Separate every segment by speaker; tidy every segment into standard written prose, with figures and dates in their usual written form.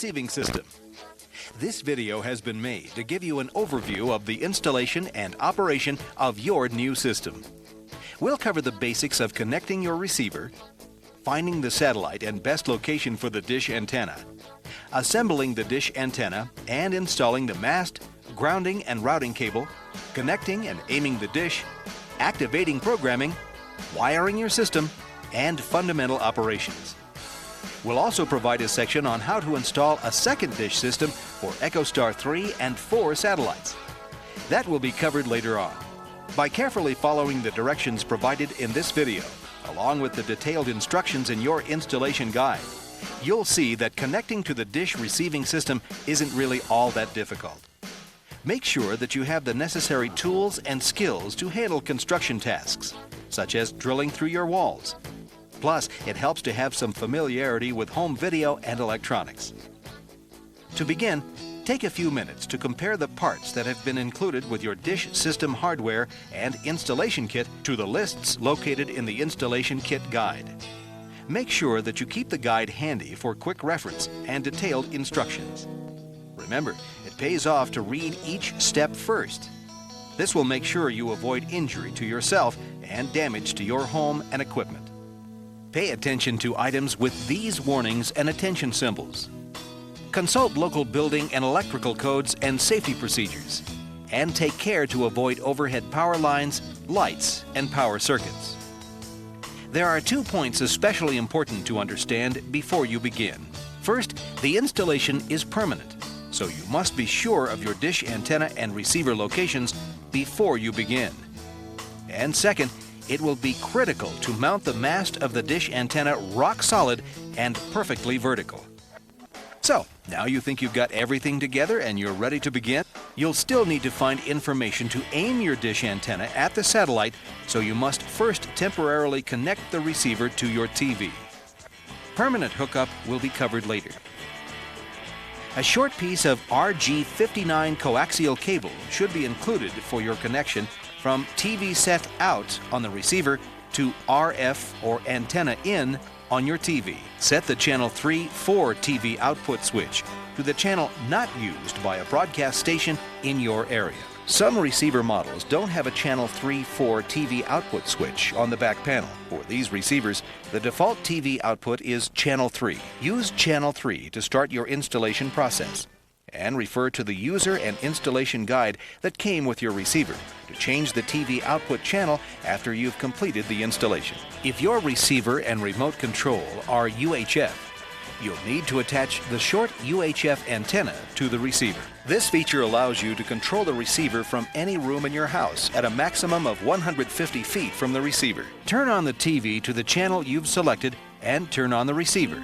Speaker 1: receiving system. This video has been made to give you an overview of the installation and operation of your new system. We'll cover the basics of connecting your receiver, finding the satellite and best location for the dish antenna, assembling the dish antenna and installing the mast, grounding and routing cable, connecting and aiming the dish, activating programming, wiring your system, and fundamental operations. We'll also provide a section on how to install a second dish system for EchoStar 3 and 4 satellites. That will be covered later on. By carefully following the directions provided in this video, along with the detailed instructions in your installation guide, you'll see that connecting to the dish receiving system isn't really all that difficult. Make sure that you have the necessary tools and skills to handle construction tasks, such as drilling through your walls. Plus, it helps to have some familiarity with home video and electronics. To begin, take a few minutes to compare the parts that have been included with your dish system hardware and installation kit to the lists located in the installation kit guide. Make sure that you keep the guide handy for quick reference and detailed instructions. Remember, it pays off to read each step first. This will make sure you avoid injury to yourself and damage to your home and equipment. Pay attention to items with these warnings and attention symbols. Consult local building and electrical codes and safety procedures. And take care to avoid overhead power lines, lights, and power circuits. There are 2 points especially important to understand before you begin. First, the installation is permanent, so you must be sure of your dish antenna and receiver locations before you begin. And second, it will be critical to mount the mast of the dish antenna rock solid and perfectly vertical. So, now you think you've got everything together and you're ready to begin? You'll still need to find information to aim your dish antenna at the satellite, so you must first temporarily connect the receiver to your TV. Permanent hookup will be covered later. A short piece of RG59 coaxial cable should be included for your connection from TV set out on the receiver to RF or antenna in on your TV. Set the channel 3-4 TV output switch to the channel not used by a broadcast station in your area. Some receiver models don't have a channel 3-4 TV output switch on the back panel. For these receivers, the default TV output is channel 3. Use channel 3 to start your installation process, and refer to the user and installation guide that came with your receiver to change the TV output channel after you've completed the installation. If your receiver and remote control are UHF, you'll need to attach the short UHF antenna to the receiver. This feature allows you to control the receiver from any room in your house at a maximum of 150 feet from the receiver. Turn on the TV to the channel you've selected and turn on the receiver.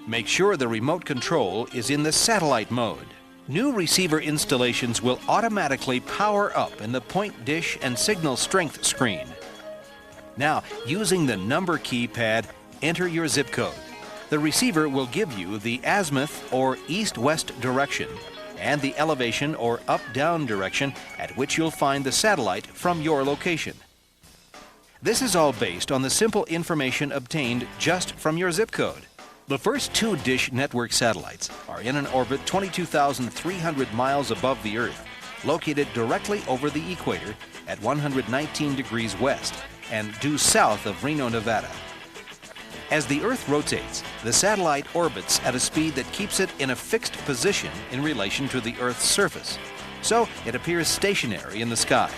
Speaker 1: Make sure the remote control is in the satellite mode. New receiver installations will automatically power up in the point dish and signal strength screen. Now, using the number keypad, enter your zip code. The receiver will give you the azimuth or east-west direction and the elevation or up-down direction at which you'll find the satellite from your location. This is all based on the simple information obtained just from your zip code. The first 2 dish network satellites are in an orbit 22,300 miles above the Earth, located directly over the equator at 119 degrees west and due south of Reno, Nevada. As the Earth rotates, the satellite orbits at a speed that keeps it in a fixed position in relation to the Earth's surface, so it appears stationary in the sky.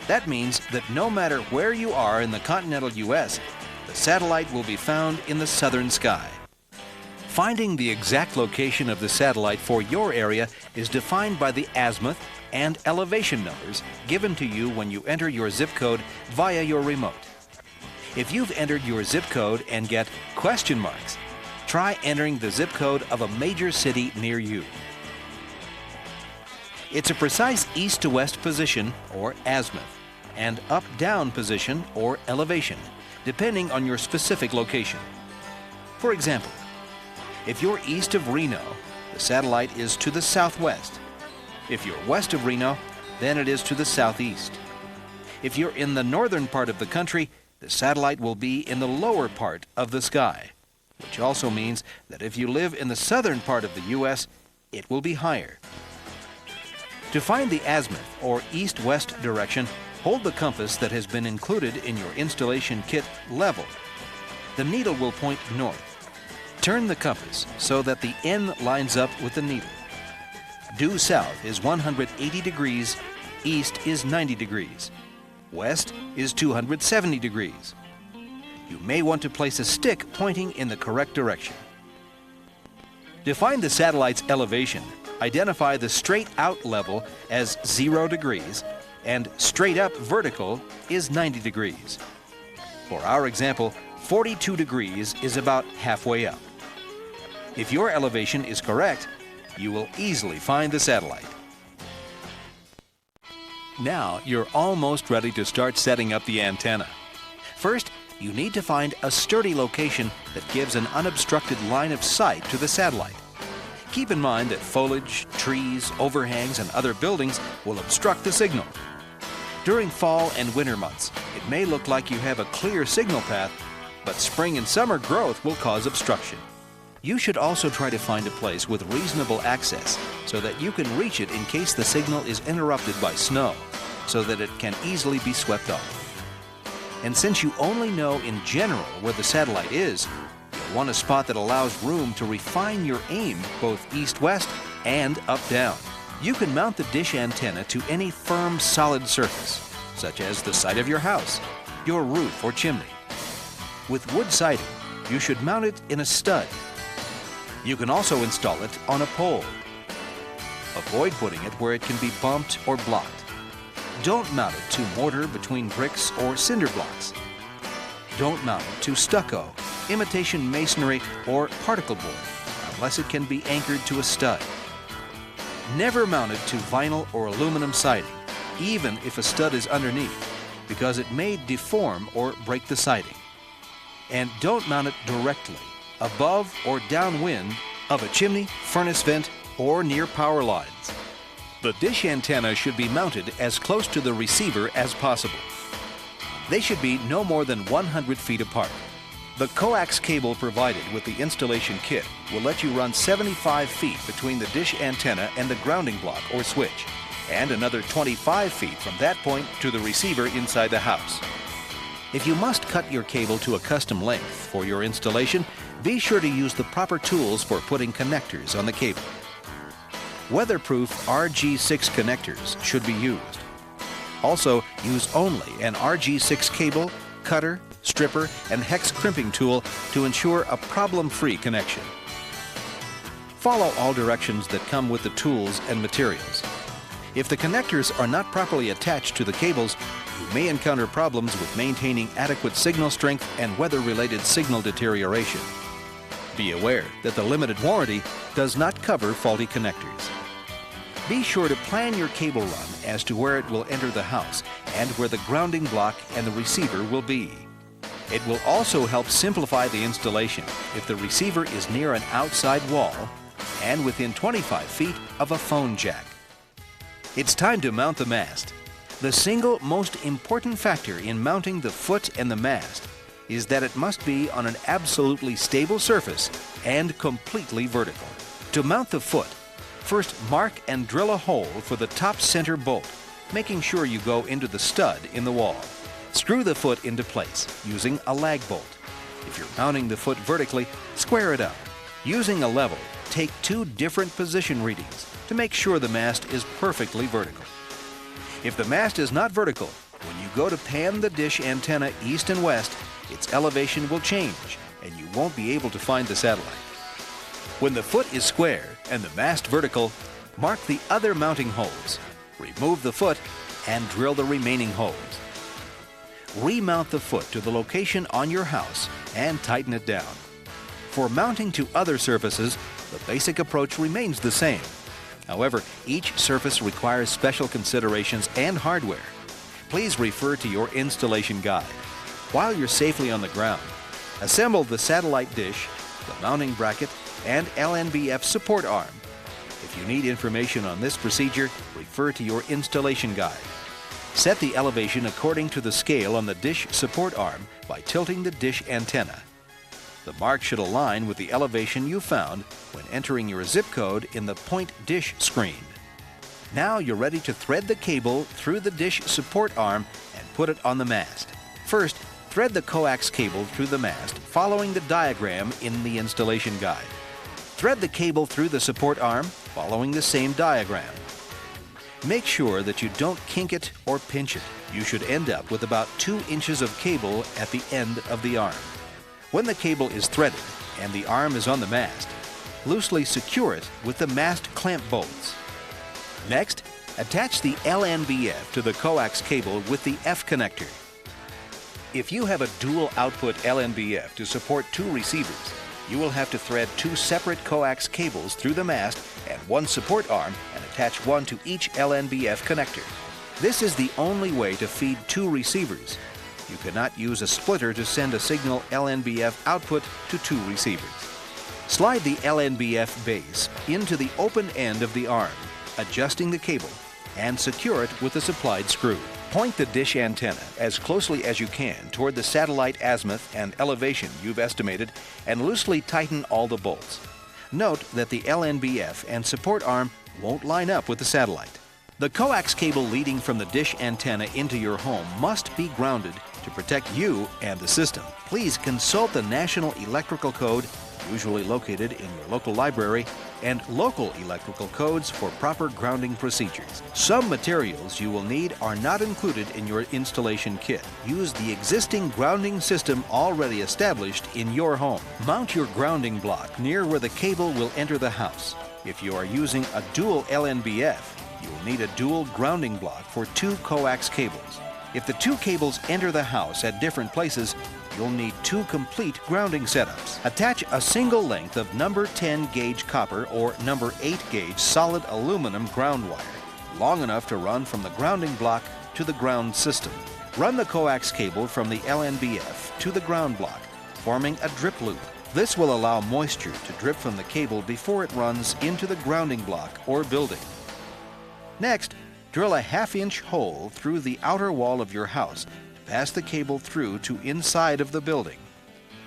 Speaker 1: That means that no matter where you are in the continental U.S., the satellite will be found in the southern sky. Finding the exact location of the satellite for your area is defined by the azimuth and elevation numbers given to you when you enter your zip code via your remote. If you've entered your zip code and get question marks, try entering the zip code of a major city near you. It's a precise east to west position, or azimuth, and up-down position, or elevation, depending on your specific location. For example, if you're east of Reno, the satellite is to the southwest. If you're west of Reno, then it is to the southeast. If you're in the northern part of the country, the satellite will be in the lower part of the sky. which also means that if you live in the southern part of the U.S., it will be higher. To find the azimuth or east-west direction, hold the compass that has been included in your installation kit level. The needle will point north. Turn the compass so that the N lines up with the needle. Due south is 180 degrees, east is 90 degrees, west is 270 degrees. You may want to place a stick pointing in the correct direction. To find the satellite's elevation, identify the straight out level as 0 degrees and straight up vertical is 90 degrees. For our example, 42 degrees is about halfway up. If your elevation is correct, you will easily find the satellite. Now you're almost ready to start setting up the antenna. First, you need to find a sturdy location that gives an unobstructed line of sight to the satellite. Keep in mind that foliage, trees, overhangs, and other buildings will obstruct the signal. During fall and winter months, it may look like you have a clear signal path, but spring and summer growth will cause obstruction. You should also try to find a place with reasonable access so that you can reach it in case the signal is interrupted by snow, so that it can easily be swept off. And since you only know in general where the satellite is, you'll want a spot that allows room to refine your aim both east-west and up-down. You can mount the dish antenna to any firm, solid surface, such as the side of your house, your roof or chimney. With wood siding, you should mount it in a stud. You can also install it on a pole. Avoid putting it where it can be bumped or blocked. Don't mount it to mortar between bricks or cinder blocks. Don't mount it to stucco, imitation masonry, or particle board, unless it can be anchored to a stud. Never mount it to vinyl or aluminum siding, even if a stud is underneath, because it may deform or break the siding. And don't mount it directly, above or downwind of a chimney, furnace vent, or near power lines. The dish antenna should be mounted as close to the receiver as possible. They should be no more than 100 feet apart. The coax cable provided with the installation kit will let you run 75 feet between the dish antenna and the grounding block or switch, and another 25 feet from that point to the receiver inside the house. If you must cut your cable to a custom length for your installation, be sure to use the proper tools for putting connectors on the cable. Weatherproof RG6 connectors should be used. Also, use only an RG6 cable, cutter, stripper, and hex crimping tool to ensure a problem-free connection. Follow all directions that come with the tools and materials. If the connectors are not properly attached to the cables, you may encounter problems with maintaining adequate signal strength and weather-related signal deterioration. Be aware that the limited warranty does not cover faulty connectors. Be sure to plan your cable run as to where it will enter the house and where the grounding block and the receiver will be. It will also help simplify the installation if the receiver is near an outside wall and within 25 feet of a phone jack. It's time to mount the mast. The single most important factor in mounting the foot and the mast is that it must be on an absolutely stable surface and completely vertical. To mount the foot, first mark and drill a hole for the top center bolt, making sure you go into the stud in the wall. Screw the foot into place using a lag bolt. If you're mounting the foot vertically, square it up. Using a level, take 2 different position readings to make sure the mast is perfectly vertical. If the mast is not vertical, when you go to pan the dish antenna east and west, its elevation will change and you won't be able to find the satellite. When the foot is square and the mast vertical, mark the other mounting holes, remove the foot, and drill the remaining holes. Remount the foot to the location on your house and tighten it down. For mounting to other surfaces, the basic approach remains the same. However, each surface requires special considerations and hardware. Please refer to your installation guide. While you're safely on the ground, assemble the satellite dish, the mounting bracket, and LNBF support arm. If you need information on this procedure, refer to your installation guide. Set the elevation according to the scale on the dish support arm by tilting the dish antenna. The mark should align with the elevation you found when entering your zip code in the point dish screen. Now you're ready to thread the cable through the dish support arm and put it on the mast. First, thread the coax cable through the mast following the diagram in the installation guide. Thread the cable through the support arm following the same diagram. Make sure that you don't kink it or pinch it. You should end up with about 2 inches of cable at the end of the arm. When the cable is threaded and the arm is on the mast, loosely secure it with the mast clamp bolts. Next, attach the LNBF to the coax cable with the F connector. If you have a dual output LNBF to support 2 receivers, you will have to thread 2 separate coax cables through the mast and 1 support arm and attach one to each LNBF connector. This is the only way to feed 2 receivers. You cannot use a splitter to send a signal LNBF output to 2 receivers. Slide the LNBF base into the open end of the arm, adjusting the cable, and secure it with the supplied screw. Point the dish antenna as closely as you can toward the satellite azimuth and elevation you've estimated and loosely tighten all the bolts. Note that the LNBF and support arm won't line up with the satellite. The coax cable leading from the dish antenna into your home must be grounded to protect you and the system. Please consult the National Electrical Code, usually located in your local library, and local electrical codes for proper grounding procedures. Some materials you will need are not included in your installation kit. Use the existing grounding system already established in your home. Mount your grounding block near where the cable will enter the house. If you are using a dual LNBF, you will need a dual grounding block for 2 coax cables. If the 2 cables enter the house at different places, you'll need 2 complete grounding setups. Attach a single length of number 10 gauge copper or number 8 gauge solid aluminum ground wire, long enough to run from the grounding block to the ground system. Run the coax cable from the LNBF to the ground block, forming a drip loop. This will allow moisture to drip from the cable before it runs into the grounding block or building. Next, drill a 1/2-inch hole through the outer wall of your house to pass the cable through to inside of the building,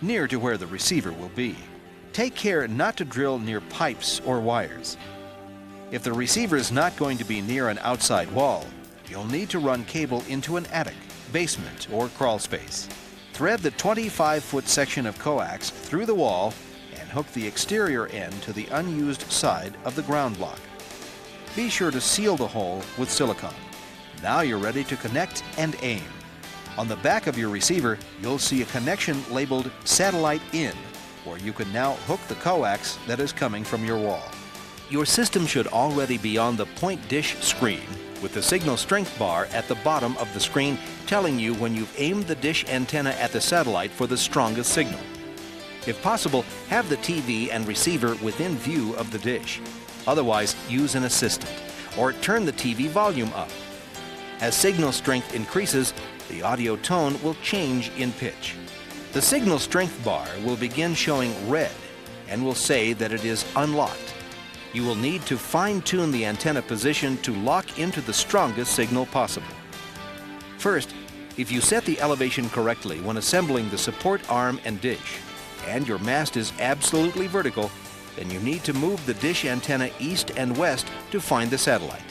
Speaker 1: near to where the receiver will be. Take care not to drill near pipes or wires. If the receiver is not going to be near an outside wall, you'll need to run cable into an attic, basement, or crawl space. Thread the 25-foot section of coax through the wall and hook the exterior end to the unused side of the ground block. Be sure to seal the hole with silicone. Now you're ready to connect and aim. On the back of your receiver, you'll see a connection labeled Satellite In, where you can now hook the coax that is coming from your wall. Your system should already be on the point dish screen, with the signal strength bar at the bottom of the screen telling you when you've aimed the dish antenna at the satellite for the strongest signal. If possible, have the TV and receiver within view of the dish. Otherwise, use an assistant, or turn the TV volume up. As signal strength increases, the audio tone will change in pitch. The signal strength bar will begin showing red and will say that it is unlocked. You will need to fine-tune the antenna position to lock into the strongest signal possible. First, if you set the elevation correctly when assembling the support arm and dish, and your mast is absolutely vertical, then you need to move the dish antenna east and west to find the satellite.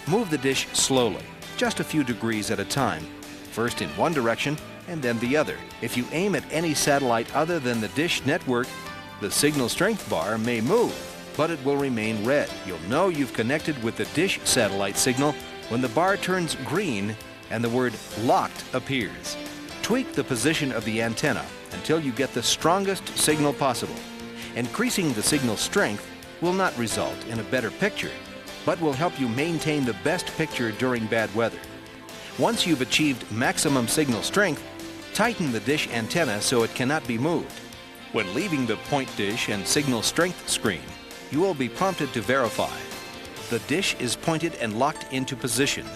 Speaker 1: Move the dish slowly, just a few degrees at a time, first in one direction and then the other. If you aim at any satellite other than the dish network, the signal strength bar may move, but it will remain red. You'll know you've connected with the dish satellite signal when the bar turns green and the word locked appears. Tweak the position of the antenna until you get the strongest signal possible. Increasing the signal strength will not result in a better picture, but will help you maintain the best picture during bad weather. Once you've achieved maximum signal strength, tighten the dish antenna so it cannot be moved. When leaving the point dish and signal strength screen, you will be prompted to verify. The dish is pointed and locked into position.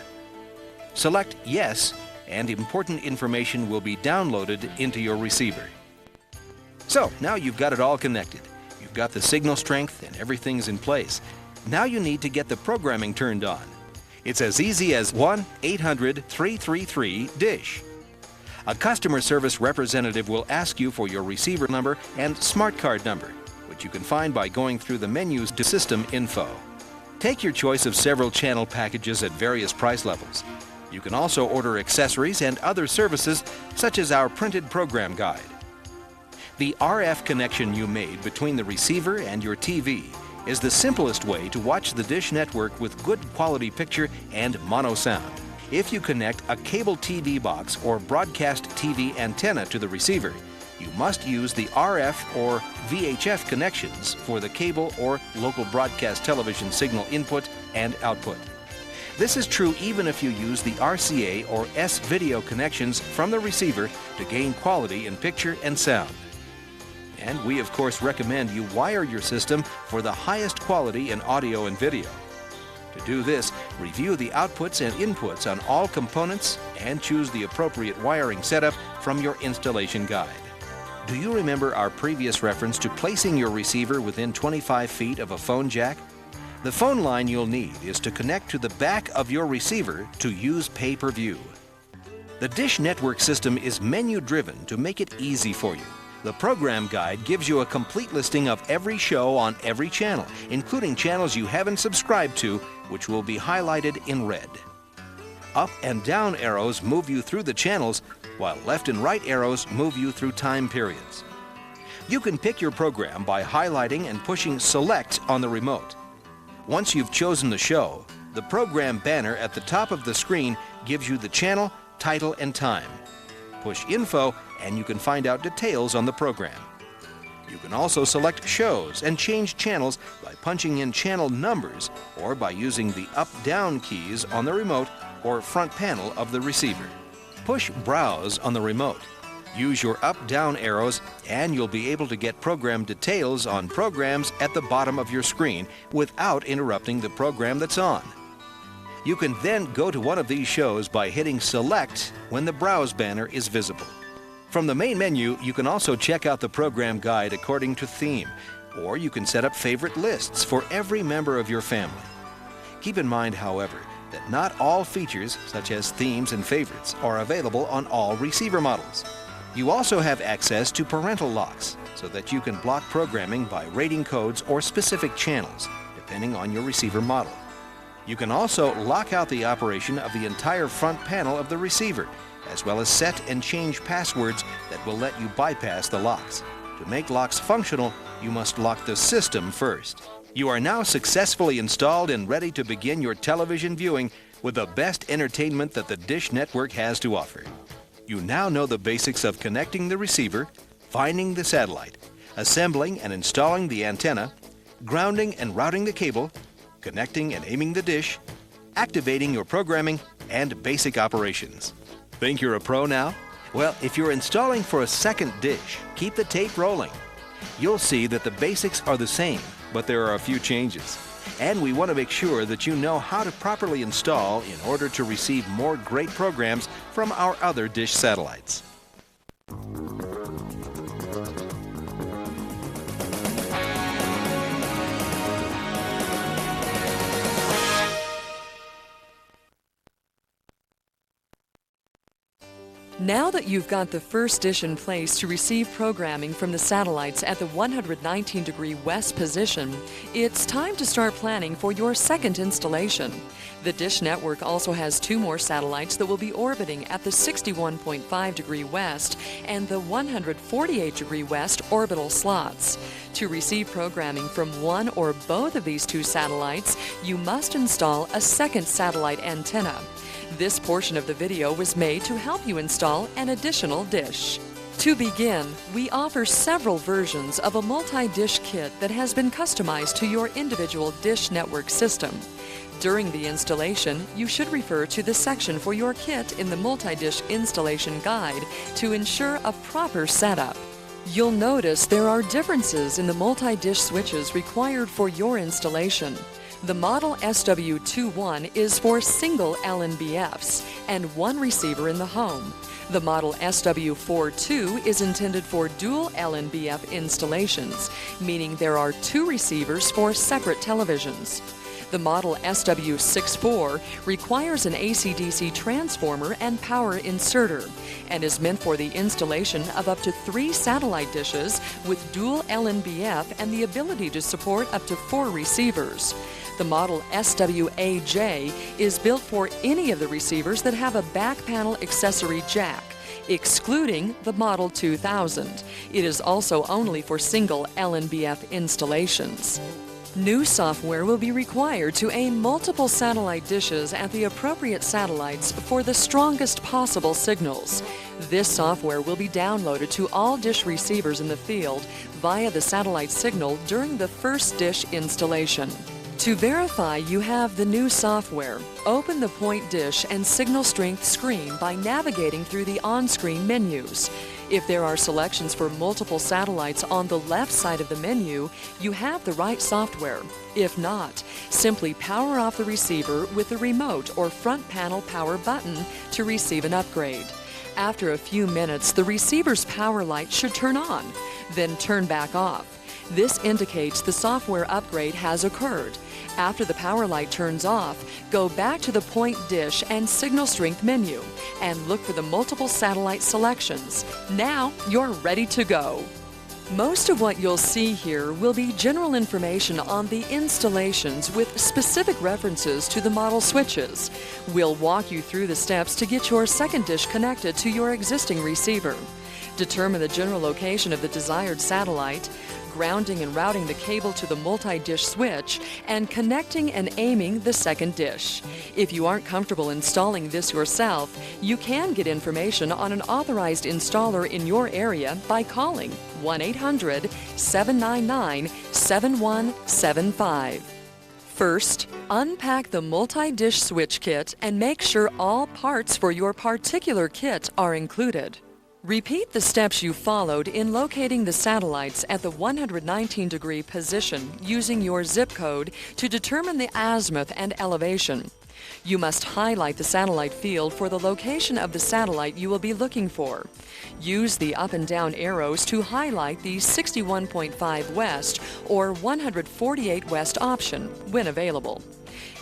Speaker 1: Select Yes, and important information will be downloaded into your receiver. So, now you've got it all connected. You've got the signal strength and everything's in place. Now you need to get the programming turned on. It's as easy as 1-800-333-DISH. A customer service representative will ask you for your receiver number and smart card number, which you can find by going through the menus to System Info. Take your choice of several channel packages at various price levels. You can also order accessories and other services, such as our printed program guide. The RF connection you made between the receiver and your TV is the simplest way to watch the Dish Network with good quality picture and mono sound. If you connect a cable TV box or broadcast TV antenna to the receiver, you must use the RF or VHF connections for the cable or local broadcast television signal input and output. This is true even if you use the RCA or S-video connections from the receiver to gain quality in picture and sound. And we of course recommend you wire your system for the highest quality in audio and video. To do this, review the outputs and inputs on all components and choose the appropriate wiring setup from your installation guide. Do you remember our previous reference to placing your receiver within 25 feet of a phone jack? The phone line you'll need is to connect to the back of your receiver to use pay-per-view. The Dish Network system is menu-driven to make it easy for you. The program guide gives you a complete listing of every show on every channel, including channels you haven't subscribed to, which will be highlighted in red. Up and down arrows move you through the channels, while left and right arrows move you through time periods. You can pick your program by highlighting and pushing Select on the remote. Once you've chosen the show, the program banner at the top of the screen gives you the channel, title, and time. Push Info and you can find out details on the program. You can also select shows and change channels by punching in channel numbers or by using the up-down keys on the remote or front panel of the receiver. Push Browse on the remote. Use your up-down arrows and you'll be able to get program details on programs at the bottom of your screen without interrupting the program that's on. You can then go to one of these shows by hitting Select when the Browse banner is visible. From the main menu, you can also check out the program guide according to theme, or you can set up favorite lists for every member of your family. Keep in mind, however, that not all features, such as themes and favorites, are available on all receiver models. You also have access to parental locks, so that you can block programming by rating codes or specific channels, depending on your receiver model. You can also lock out the operation of the entire front panel of the receiver, as well as set and change passwords that will let you bypass the locks. To make locks functional, you must lock the system first. You are now successfully installed and ready to begin your television viewing with the best entertainment that the Dish Network has to offer. You now know the basics of connecting the receiver, finding the satellite, assembling and installing the antenna, grounding and routing the cable, connecting and aiming the dish, activating your programming, and basic operations. Think you're a pro now? Well, if you're installing for a second dish, keep the tape rolling. You'll see that the basics are the same, but there are a few changes. And we want to make sure that you know how to properly install in order to receive more great programs from our other dish satellites.
Speaker 2: Now that you've got the first dish in place to receive programming from the satellites at the 119° west position, it's time to start planning for your second installation. The Dish Network also has 2 more satellites that will be orbiting at the 61.5° west and the 148° west orbital slots. To receive programming from one or both of these 2 satellites, you must install a second satellite antenna. This portion of the video was made to help you install an additional dish. To begin, we offer several versions of a multi-dish kit that has been customized to your individual Dish Network system. During the installation, you should refer to the section for your kit in the multi-dish installation guide to ensure a proper setup. You'll notice there are differences in the multi-dish switches required for your installation. The model SW21 is for single LNBFs and 1 receiver in the home. The model SW42 is intended for dual LNBF installations, meaning there are 2 receivers for separate televisions. The model SW64 requires an AC-DC transformer and power inserter and is meant for the installation of up to 3 satellite dishes with dual LNBF and the ability to support up to 4 receivers. The model SWAJ is built for any of the receivers that have a back panel accessory jack, excluding the Model 2000. It is also only for single LNBF installations. New software will be required to aim multiple satellite dishes at the appropriate satellites for the strongest possible signals. This software will be downloaded to all dish receivers in the field via the satellite signal during the first dish installation. To verify you have the new software, open the point dish and signal strength screen by navigating through the on-screen menus. If there are selections for multiple satellites on the left side of the menu, you have the right software. If not, simply power off the receiver with the remote or front panel power button to receive an upgrade. After a few minutes, the receiver's power light should turn on, then turn back off. This indicates the software upgrade has occurred. After the power light turns off, go back to the point dish and signal strength menu and look for the multiple satellite selections. Now you're ready to go. Most of what you'll see here will be general information on the installations with specific references to the model switches. We'll walk you through the steps to get your second dish connected to your existing receiver. Determine the general location of the desired satellite, grounding and routing the cable to the multi-dish switch, and connecting and aiming the second dish. If you aren't comfortable installing this yourself, you can get information on an authorized installer in your area by calling 1-800-799-7175. First, unpack the multi-dish switch kit and make sure all parts for your particular kit are included. Repeat the steps you followed in locating the satellites at the 119-degree position using your zip code to determine the azimuth and elevation. You must highlight the satellite field for the location of the satellite you will be looking for. Use the up and down arrows to highlight the 61.5 west or 148 west option when available.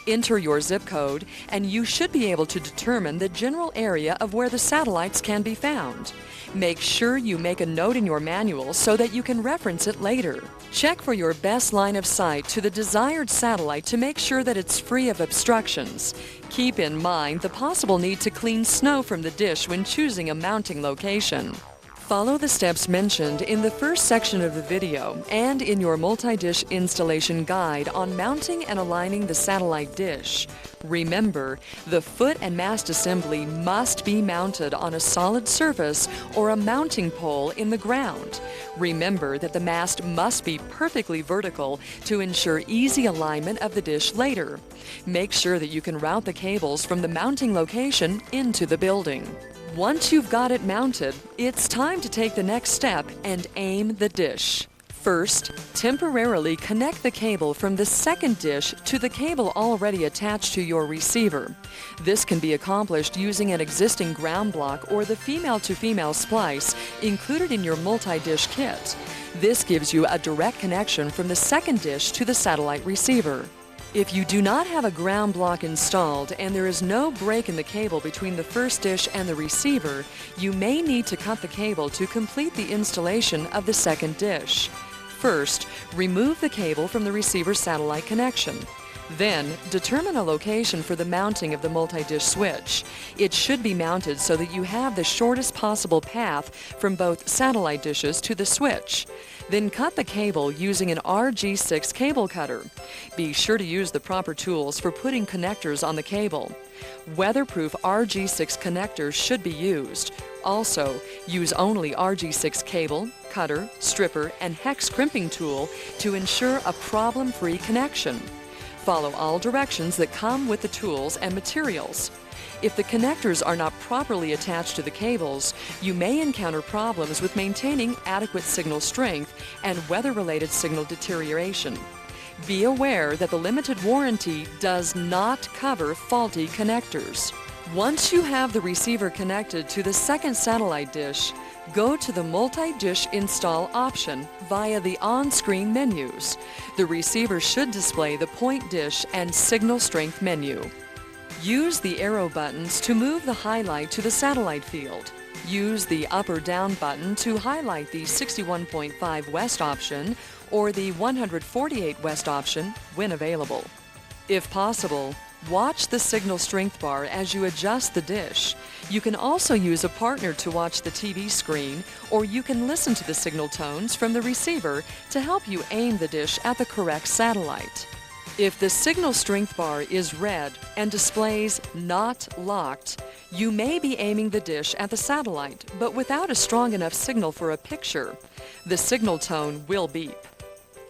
Speaker 2: Enter your zip code and you should be able to determine the general area of where the satellites can be found. Make sure you make a note in your manual so that you can reference it later. Check for your best line of sight to the desired satellite to make sure that it's free of obstructions. Keep in mind the possible need to clean snow from the dish when choosing a mounting location. Follow the steps mentioned in the first section of the video and in your multi-dish installation guide on mounting and aligning the satellite dish. Remember, the foot and mast assembly must be mounted on a solid surface or a mounting pole in the ground. Remember that the mast must be perfectly vertical to ensure easy alignment of the dish later. Make sure that you can route the cables from the mounting location into the building. Once you've got it mounted, it's time to take the next step and aim the dish. First, temporarily connect the cable from the second dish to the cable already attached to your receiver. This can be accomplished using an existing ground block or the female-to-female splice included in your multi-dish kit. This gives you a direct connection from the second dish to the satellite receiver. If you do not have a ground block installed and there is no break in the cable between the first dish and the receiver, you may need to cut the cable to complete the installation of the second dish. First, remove the cable from the receiver satellite connection. Then, determine a location for the mounting of the multi-dish switch. It should be mounted so that you have the shortest possible path from both satellite dishes to the switch. Then cut the cable using an RG6 cable cutter. Be sure to use the proper tools for putting connectors on the cable. Weatherproof RG6 connectors should be used. Also, use only RG6 cable, cutter, stripper, and hex crimping tool to ensure a problem-free connection. Follow all directions that come with the tools and materials. If the connectors are not properly attached to the cables, you may encounter problems with maintaining adequate signal strength and weather-related signal deterioration. Be aware that the limited warranty does not cover faulty connectors. Once you have the receiver connected to the second satellite dish, Go to the multi-dish install option via the on-screen menus. The receiver should display the point dish and signal strength menu. Use the arrow buttons to move the highlight to the satellite field. Use the up or down button to highlight the 61.5 West option or the 148 West option when available. If possible, watch the signal strength bar as you adjust the dish. You can also use a partner to watch the TV screen, or you can listen to the signal tones from the receiver to help you aim the dish at the correct satellite. If the signal strength bar is red and displays "not locked," you may be aiming the dish at the satellite, but without a strong enough signal for a picture. The signal tone will beep.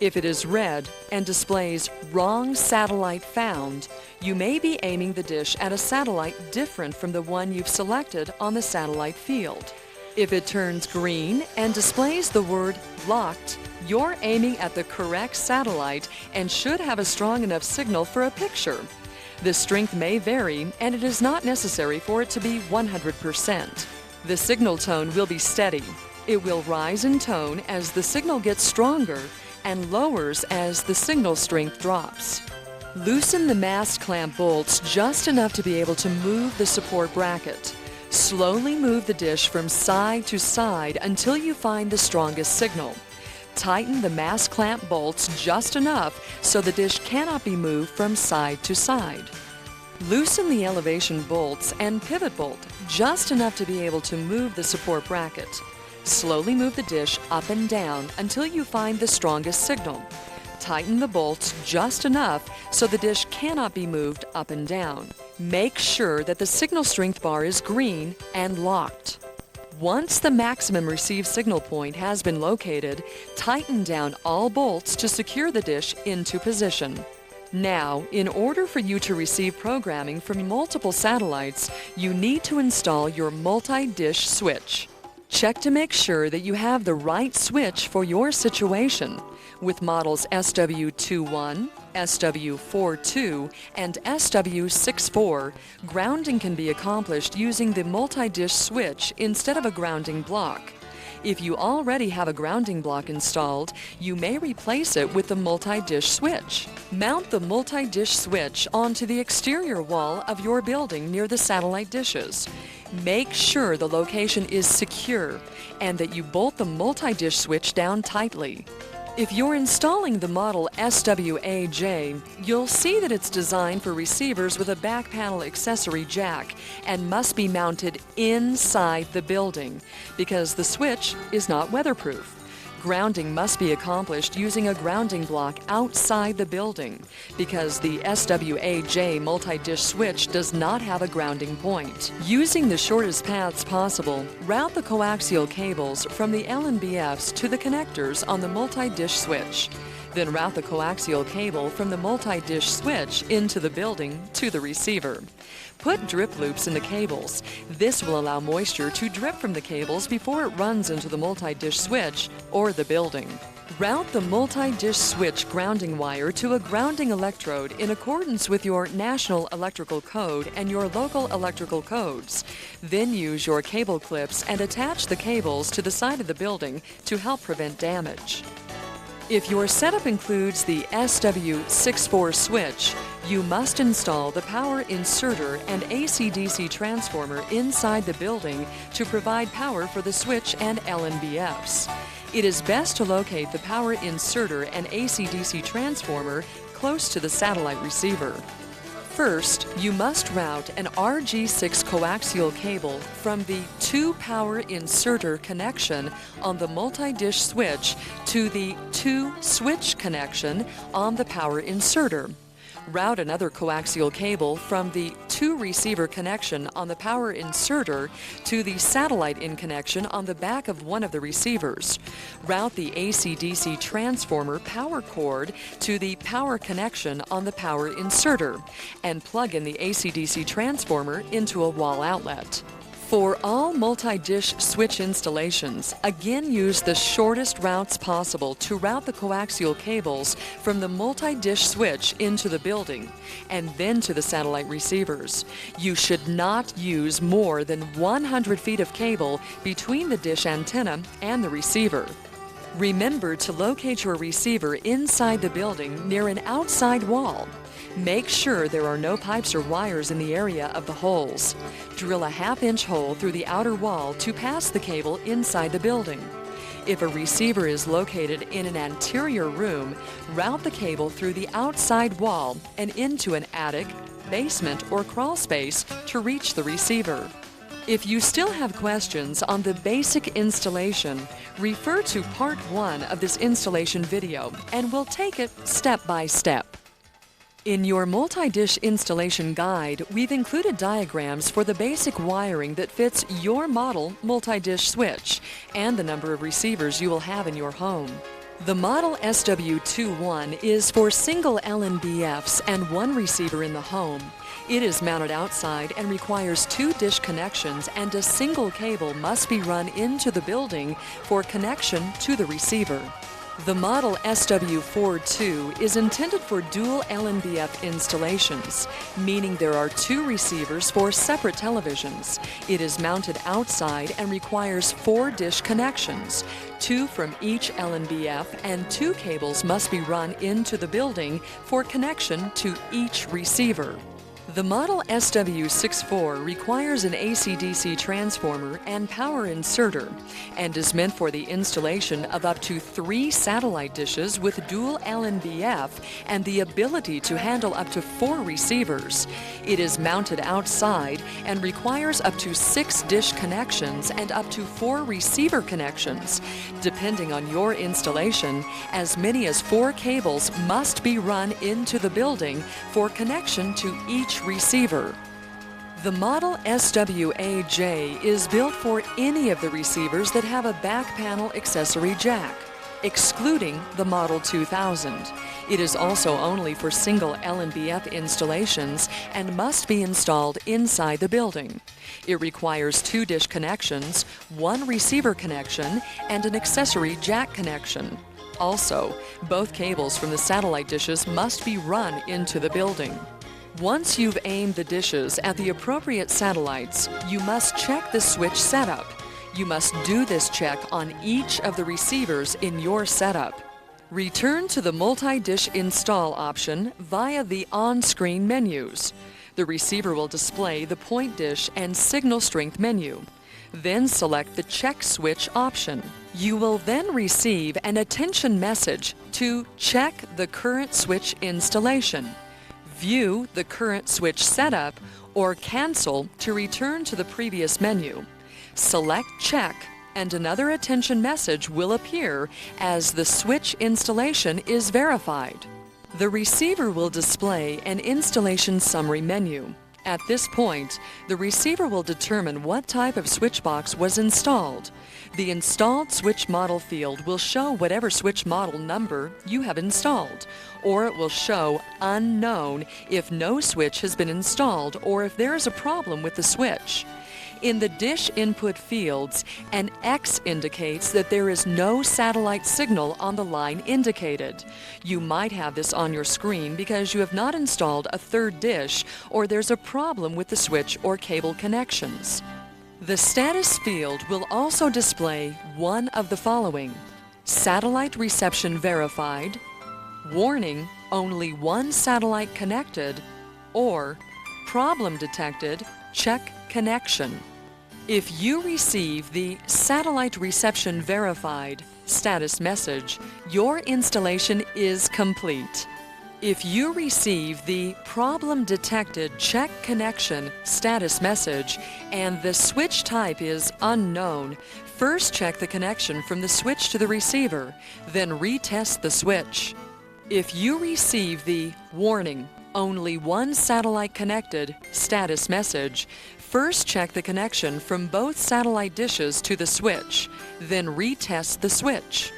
Speaker 2: If it is red and displays "wrong satellite found," you may be aiming the dish at a satellite different from the one you've selected on the satellite field. If it turns green and displays the word "locked," you're aiming at the correct satellite and should have a strong enough signal for a picture. The strength may vary, and it is not necessary for it to be 100%. The signal tone will be steady. It will rise in tone as the signal gets stronger and lowers as the signal strength drops. Loosen the mast clamp bolts just enough to be able to move the support bracket. Slowly move the dish from side to side until you find the strongest signal. Tighten the mast clamp bolts just enough so the dish cannot be moved from side to side. Loosen the elevation bolts and pivot bolt just enough to be able to move the support bracket. Slowly move the dish up and down until you find the strongest signal. Tighten the bolts just enough so the dish cannot be moved up and down. Make sure that the signal strength bar is green and locked. Once the maximum receive signal point has been located, tighten down all bolts to secure the dish into position. Now, in order for you to receive programming from multiple satellites, you need to install your multi-dish switch. Check to make sure that you have the right switch for your situation. With models SW21, SW42, and SW64, grounding can be accomplished using the multi-dish switch instead of a grounding block. If you already have a grounding block installed, you may replace it with the multi-dish switch. Mount the multi-dish switch onto the exterior wall of your building near the satellite dishes. Make sure the location is secure and that you bolt the multi-dish switch down tightly. If you're installing the model SWAJ, you'll see that it's designed for receivers with a back panel accessory jack and must be mounted inside the building because the switch is not weatherproof. Grounding must be accomplished using a grounding block outside the building because the SWAJ multi-dish switch does not have a grounding point. Using the shortest paths possible, route the coaxial cables from the LNBFs to the connectors on the multi-dish switch. Then route the coaxial cable from the multi-dish switch into the building to the receiver. Put drip loops in the cables. This will allow moisture to drip from the cables before it runs into the multi-dish switch or the building. Route the multi-dish switch grounding wire to a grounding electrode in accordance with your national electrical code and your local electrical codes. Then use your cable clips and attach the cables to the side of the building to help prevent damage. If your setup includes the SW64 switch, you must install the power inserter and AC/DC transformer inside the building to provide power for the switch and LNBFs. It is best to locate the power inserter and AC/DC transformer close to the satellite receiver. First, you must route an RG6 coaxial cable from the 2 power inserter connection on the multi-dish switch to the 2 switch connection on the power inserter. Route another coaxial cable from the 2 receiver connection on the power inserter to the satellite in connection on the back of one of the receivers. Route the AC/DC transformer power cord to the power connection on the power inserter and plug in the AC/DC transformer into a wall outlet. For all multi-dish switch installations, again use the shortest routes possible to route the coaxial cables from the multi-dish switch into the building and then to the satellite receivers. You should not use more than 100 feet of cable between the dish antenna and the receiver. Remember to locate your receiver inside the building near an outside wall. Make sure there are no pipes or wires in the area of the holes. Drill a half-inch hole through the outer wall to pass the cable inside the building. If a receiver is located in an anterior room, route the cable through the outside wall and into an attic, basement, or crawl space to reach the receiver. If you still have questions on the basic installation, refer to Part 1 of this installation video and we'll take it step by step. In your multi-dish installation guide, we've included diagrams for the basic wiring that fits your model multi-dish switch and the number of receivers you will have in your home. The model SW21 is for single LNBFs and one receiver in the home. It is mounted outside and requires 2 dish connections, and a single cable must be run into the building for connection to the receiver. The model SW42 is intended for dual LNBF installations, meaning there are 2 receivers for separate televisions. It is mounted outside and requires 4 dish connections, 2 from each LNBF, and 2 cables must be run into the building for connection to each receiver. The model SW64 requires an AC-DC transformer and power inserter and is meant for the installation of up to 3 satellite dishes with dual LNBF and the ability to handle up to 4 receivers. It is mounted outside and requires up to 6 dish connections and up to 4 receiver connections. Depending on your installation, as many as 4 cables must be run into the building for connection to each receiver. The model SWAJ is built for any of the receivers that have a back panel accessory jack, excluding the Model 2000. It is also only for single LNBF installations and must be installed inside the building. It requires 2 dish connections, 1 receiver connection, and an accessory jack connection. Also, both cables from the satellite dishes must be run into the building. Once you've aimed the dishes at the appropriate satellites, you must check the switch setup. You must do this check on each of the receivers in your setup. Return to the multi-dish install option via the on-screen menus. The receiver will display the point dish and signal strength menu. Then select the check switch option. You will then receive an attention message to check the current switch installation, view the current switch setup, or cancel to return to the previous menu. Select Check, and another attention message will appear as the switch installation is verified. The receiver will display an installation summary menu. At this point, the receiver will determine what type of switch box was installed. The installed switch model field will show whatever switch model number you have installed, or it will show unknown if no switch has been installed or if there is a problem with the switch. In the dish input fields, an X indicates that there is no satellite signal on the line indicated. You might have this on your screen because you have not installed a 3rd dish or there's a problem with the switch or cable connections. The status field will also display one of the following: satellite reception verified, warning, only 1 satellite connected, or problem detected, check connection. If you receive the satellite reception verified status message, your installation is complete. If you receive the problem detected check connection status message and the switch type is unknown, first check the connection from the switch to the receiver, then retest the switch. If you receive the warning, only 1 satellite connected status message, first check the connection from both satellite dishes to the switch, then retest the switch.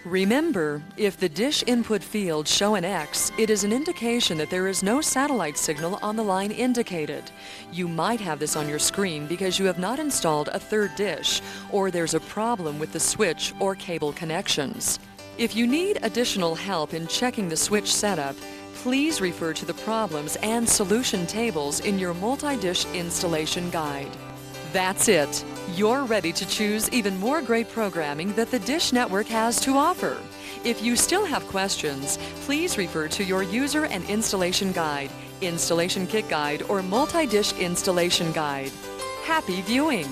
Speaker 2: Remember, if the dish input fields show an X, it is an indication that there is no satellite signal on the line indicated. You might have this on your screen because you have not installed a third dish, or there's a problem with the switch or cable connections. If you need additional help in checking the switch setup, please refer to the problems and solution tables in your multi-dish installation guide. That's it. You're ready to choose even more great programming that the Dish Network has to offer. If you still have questions, please refer to your user and installation guide, installation kit guide, or multi-dish installation guide. Happy viewing!